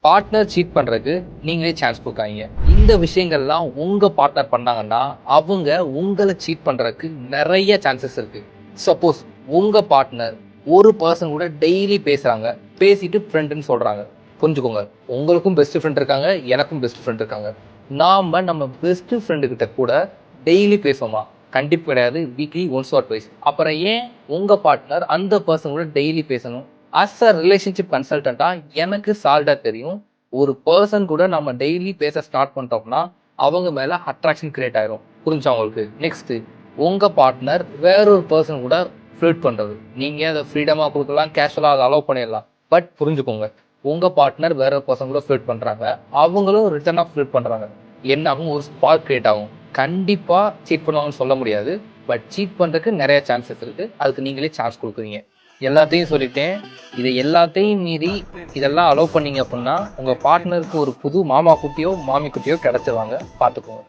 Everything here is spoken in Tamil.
பார்ட்னர் சீட் பண்ணுறதுக்கு நீங்களே சான்ஸ் கொடுக்காதீங்க. இந்த விஷயங்கள்லாம் உங்கள் பார்ட்னர் பண்ணாங்கன்னா அவங்க உங்களை சீட் பண்ணுறதுக்கு நிறைய சான்சஸ் இருக்குது. சப்போஸ் உங்கள் பார்ட்னர் ஒரு பர்சன் கூட டெய்லி பேசுகிறாங்க, பேசிட்டு ஃப்ரெண்டுன்னு சொல்கிறாங்க, புரிஞ்சுக்கோங்க, உங்களுக்கும் பெஸ்ட் ஃப்ரெண்ட் இருக்காங்க, எனக்கும் பெஸ்ட் ஃப்ரெண்ட் இருக்காங்க. நம்ம பெஸ்ட் ஃப்ரெண்டுக்கிட்ட கூட டெய்லி பேசுவோமா? கண்டிப்பாக கிடையாது. Weekly once R twice. அப்புறம் ஏன் உங்கள் பார்ட்னர் அந்த பர்சன் கூட டெய்லி பேசணும்? அஸ் அ ரிலேஷன்ஷிப் கன்சல்டண்ட்டாக எனக்கு சால்டாக தெரியும், ஒரு பர்சன் கூட நம்ம டெய்லி பேச ஸ்டார்ட் பண்ணிட்டோம்னா அவங்க மேலே அட்ராக்ஷன் கிரியேட் ஆயிரும். புரிஞ்சா உங்களுக்கு? நெக்ஸ்ட்டு, உங்கள் பார்ட்னர் வேறொரு பர்சன் கூட ஃப்ளர்ட் பண்ணுறது, நீங்கள் அதை ஃப்ரீடமாக கொடுக்கலாம், கேஷுவலாக அதை அலோவ் பண்ணிடலாம். பட் புரிஞ்சுக்கோங்க, உங்கள் பார்ட்னர் வேறொரு பர்சன் கூட ஃப்ளர்ட் பண்ணுறாங்க, அவங்களும் ரிட்டர்னாக ஃப்ளர்ட் பண்ணுறாங்க, என்ன ஆகும்? ஒரு ஸ்பார்க் கிரியேட் ஆகும். கண்டிப்பாக சீட் பண்ணுவாங்கன்னு சொல்ல முடியாது, பட் சீட் பண்ணுறதுக்கு நிறைய சான்சஸ் இருக்குது. அதுக்கு நீங்களே சான்ஸ் கொடுக்குறீங்க. எல்லாத்தையும் சொல்லிட்டேன். இதை எல்லாத்தையும் மீறி இதெல்லாம் அலோவ் பண்ணீங்க அப்படின்னா உங்கள் பார்ட்னருக்கு ஒரு புது மாமா குட்டியோ மாமி குட்டியோ கிடச்சிருவாங்க. பார்த்துக்கோங்க.